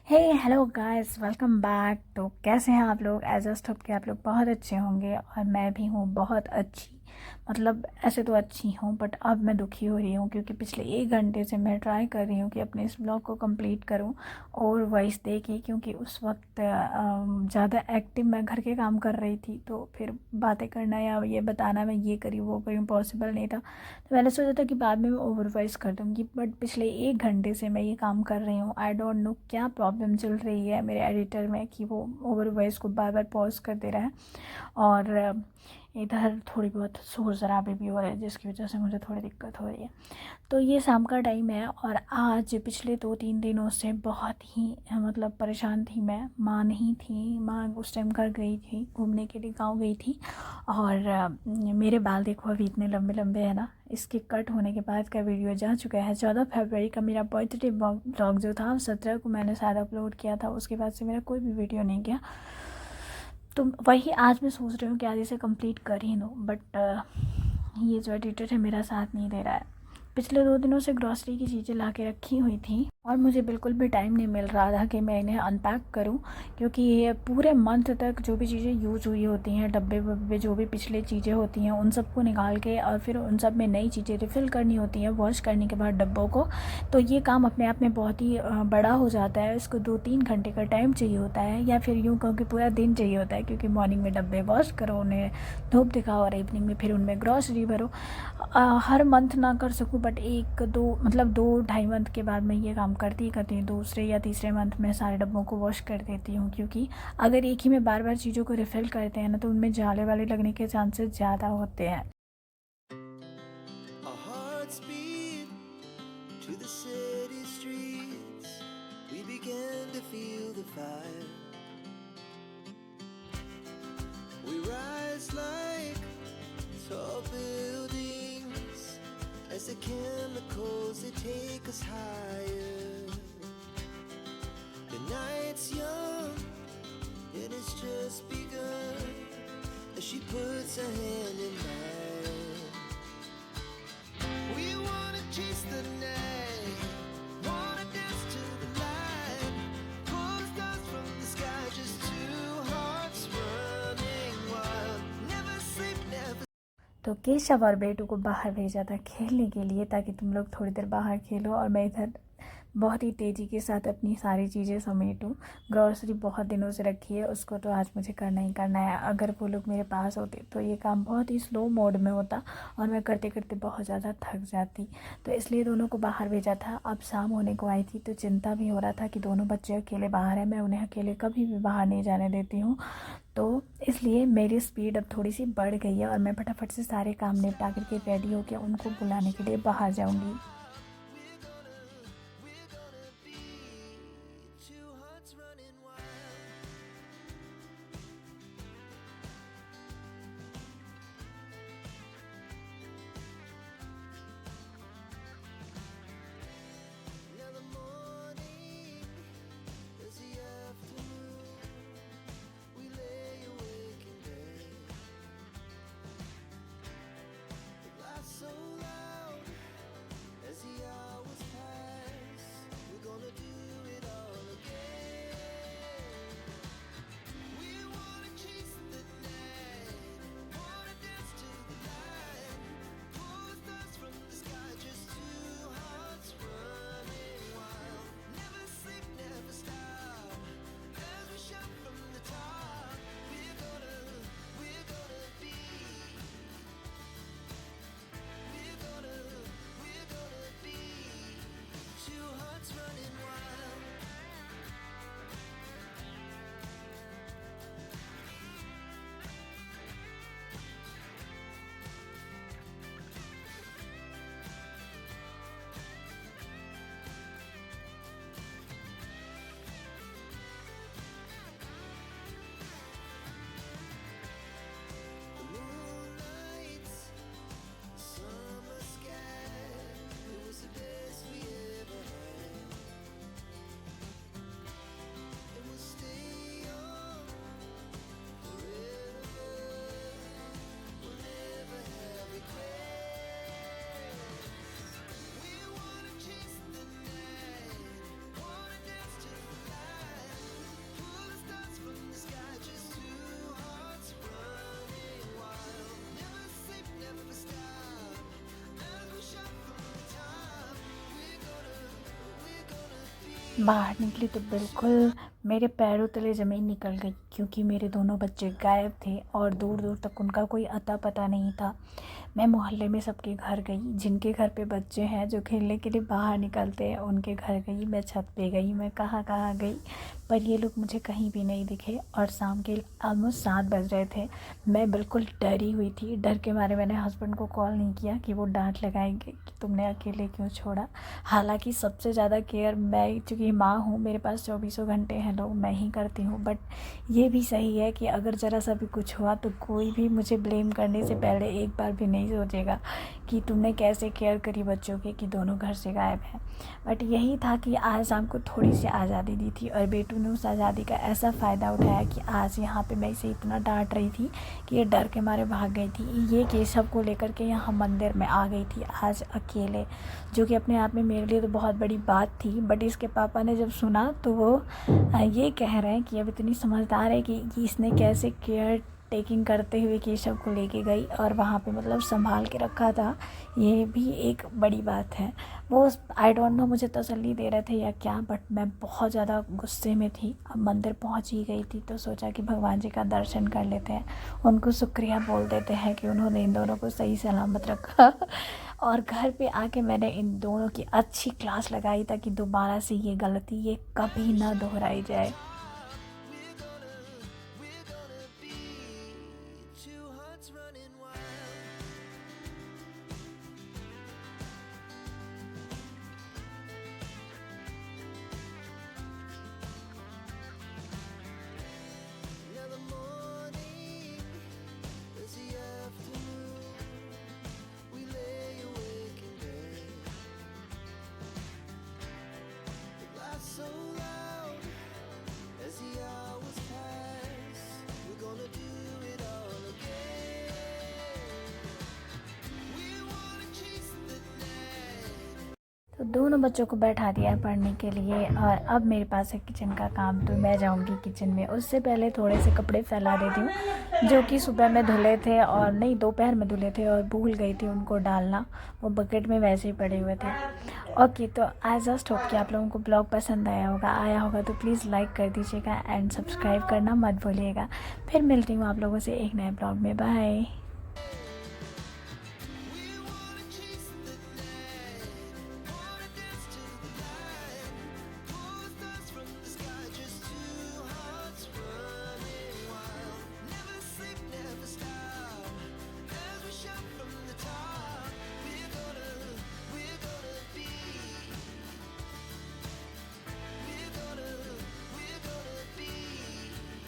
हे hello guys, welcome back. तो कैसे हैं आप लोग? आई जस्ट होप कि आप लोग बहुत अच्छे होंगे और मैं भी हूँ बहुत अच्छी। मतलब ऐसे तो अच्छी हूँ, बट अब मैं दुखी हो रही हूँ क्योंकि पिछले 1 घंटे से मैं ट्राई कर रही हूँ कि अपने इस ब्लॉग को कंप्लीट करूँ और वॉइस दे के, क्योंकि उस वक्त ज़्यादा एक्टिव मैं घर के काम कर रही थी, तो फिर बातें करना या ये बताना मैं ये करी वो करी पॉसिबल नहीं था। तो मैंने सोचा था कि बाद में मैं ओवर वॉइस कर दूँगी, बट पिछले 1 घंटे से मैं ये काम कर रही हूँ। आई डोंट नो क्या प्रॉब्लम चल रही है मेरे एडिटर में कि वो ओवर वॉइस को बार बार पॉज कर दे रहा है। और इधर थोड़ी बहुत शोर शराबे भी हो रहे हैं जिसकी वजह से मुझे थोड़ी दिक्कत हो रही है। तो ये शाम का टाइम है और आज पिछले 2-3 दिनों से बहुत ही मतलब परेशान थी मैं। माँ नहीं थी, माँ उस टाइम घर गई थी, घूमने के लिए गाँव गई थी। और मेरे बाल देखो अभी इतने लंबे लंबे हैं ना। इसके कट होने के बाद का वीडियो जा चुका है। 14 फरवरी का मेरा बर्थडे ब्लॉग जो था 17 को मैंने शायद अपलोड किया था। उसके बाद से मेरा कोई भी वीडियो नहीं गया। तो वही आज मैं सोच रही हूँ कि आज इसे कंप्लीट कर ही लूँ, बट ये जो एडिटर है मेरा साथ नहीं दे रहा है। पिछले 2 दिनों से ग्रॉसरी की चीज़ें ला के रखी हुई थी और मुझे बिल्कुल भी टाइम नहीं मिल रहा था कि मैं इन्हें अनपैक करूं, क्योंकि ये पूरे मंथ तक जो भी चीज़ें यूज़ हुई होती हैं, डब्बे वब्बे जो भी पिछले चीज़ें होती हैं, उन सबको निकाल के और फिर उन सब में नई चीज़ें रिफ़िल करनी होती हैं वॉश करने के बाद डब्बों को। तो ये काम अपने आप में बहुत ही बड़ा हो जाता है। इसको 2-3 घंटे का टाइम चाहिए होता है, या फिर यूँ कहूँ कि पूरा दिन चाहिए होता है, क्योंकि मॉर्निंग में डब्बे वॉश करो, उन्हें धूप दिखाओ और इवनिंग में फिर उनमें ग्रॉसरी भरो। हर मंथ ना कर सकूँ, बट 1-2 मतलब 2-2.5 मंथ के बाद मैं ये काम करती करती हूँ। दूसरे या तीसरे मंथ में सारे डब्बों को वॉश कर देती हूँ, क्योंकि अगर एक ही में बार बार चीज़ों को रिफ़िल करते हैं ना, तो उनमें जाले वाले लगने के चांसेस ज़्यादा होते हैं। Our hearts beat to the city streets. We began to feel the fire. We rise like tall buildings as the chemicals they take us higher. The night's young and it's just begun as she puts her hand in mine. We wanna chase the night, wanna dance to the light, pull the stars from the sky, just two hearts running wild. Never sleep, never. तो केशव और बेटू को बाहर भेजा था खेलने के लिए, ताकि तुम लोग थोड़ी देर बाहर खेलो और मैं इधर बहुत ही तेज़ी के साथ अपनी सारी चीज़ें समेटूँ। ग्रॉसरी बहुत दिनों से रखी है, उसको तो आज मुझे करना ही करना है। अगर वो लोग मेरे पास होते तो ये काम बहुत ही स्लो मोड में होता और मैं करते करते बहुत ज़्यादा थक जाती। तो इसलिए दोनों को बाहर भेजा था। अब शाम होने को आई थी तो चिंता भी हो रहा था कि दोनों बच्चे अकेले बाहर हैं। मैं उन्हें अकेले कभी भी बाहर नहीं जाने देती हूँ, तो इसलिए मेरी स्पीड अब थोड़ी सी बढ़ गई है और मैं फटाफट से सारे काम निपटा करके रेडी होकर उनको बुलाने के लिए बाहर जाऊँगी। We're gonna be two hearts running wild. Now the morning is the afternoon. We lay awake in bed. The laughs so loud बाहर निकली तो बिल्कुल मेरे पैरों तले ज़मीन निकल गई, क्योंकि मेरे दोनों बच्चे गायब थे और दूर दूर तक उनका कोई अता पता नहीं था। मैं मोहल्ले में सबके घर गई, जिनके घर पे बच्चे हैं जो खेलने के लिए बाहर निकलते हैं उनके घर गई, मैं छत पे गई, मैं कहाँ कहाँ गई, पर ये लोग मुझे कहीं भी नहीं दिखे। और शाम के ऑलमोस्ट 7 बज रहे थे। मैं बिल्कुल डरी हुई थी। डर के मारे मैंने हस्बैंड को कॉल नहीं किया कि वो डांट लगाएंगे कि तुमने अकेले क्यों छोड़ा। हालांकि सबसे ज़्यादा केयर मैं, चूँकि माँ हूँ, मेरे पास 24 घंटे हैं लोग, मैं ही करती हूँ। बट ये भी सही है कि अगर ज़रा सा भी कुछ हुआ तो कोई भी मुझे ब्लेम करने से पहले एक बार भी नहीं सोचेगा कि तुमने कैसे केयर करी बच्चों की कि दोनों घर से गायब हैं। बट यही था कि आज शाम को थोड़ी सी आज़ादी दी थी और बेटू ने उस आज़ादी का ऐसा फ़ायदा उठाया कि आज यहाँ पे मैं इसे इतना डांट रही थी कि ये डर के मारे भाग गई थी। ये केशव को लेकर के यहाँ मंदिर में आ गई थी आज अकेले, जो कि अपने आप में मेरे लिए तो बहुत बड़ी बात थी। बट इसके पापा ने जब सुना तो वो ये कह रहे हैं कि अब इतनी समझदार है कि इसने कैसे केयर टेकिंग करते हुए केशव को लेके गई और वहाँ पे मतलब संभाल के रखा था। ये भी एक बड़ी बात है। वो आई डोंट नो मुझे तसल्ली दे रहे थे या क्या, बट मैं बहुत ज़्यादा गुस्से में थी। अब मंदिर पहुँच ही गई थी तो सोचा कि भगवान जी का दर्शन कर लेते हैं, उनको शुक्रिया बोल देते हैं कि उन्होंने इन दोनों को सही सलामत रखा। और घर पे आके मैंने इन दोनों की अच्छी क्लास लगाई ताकि दोबारा से ये गलती ये कभी ना दोहराई जाए। We're gonna be two hearts running wild. Now the morning is the afternoon. We lay awake in bed. The laughs so loud as the hours pass. We're gonna do it all again. We wanna chase the night. तो दोनों बच्चों को बैठा दिया है पढ़ने के लिए और अब मेरे पास है किचन का काम, तो मैं जाऊंगी किचन में। उससे पहले थोड़े से कपड़े फैला देती हूँ जो कि सुबह में धुले थे और नहीं दोपहर में धुले थे और भूल गई थी उनको डालना, वो बकेट में वैसे ही पड़े हुए थे। ओके, तो आई जस्ट होप कि आप लोगों को ब्लॉग पसंद आया होगा तो प्लीज़ लाइक कर दीजिएगा एंड सब्सक्राइब करना मत भूलिएगा। फिर मिलती हूँ आप लोगों से एक नए ब्लॉग में। बाय।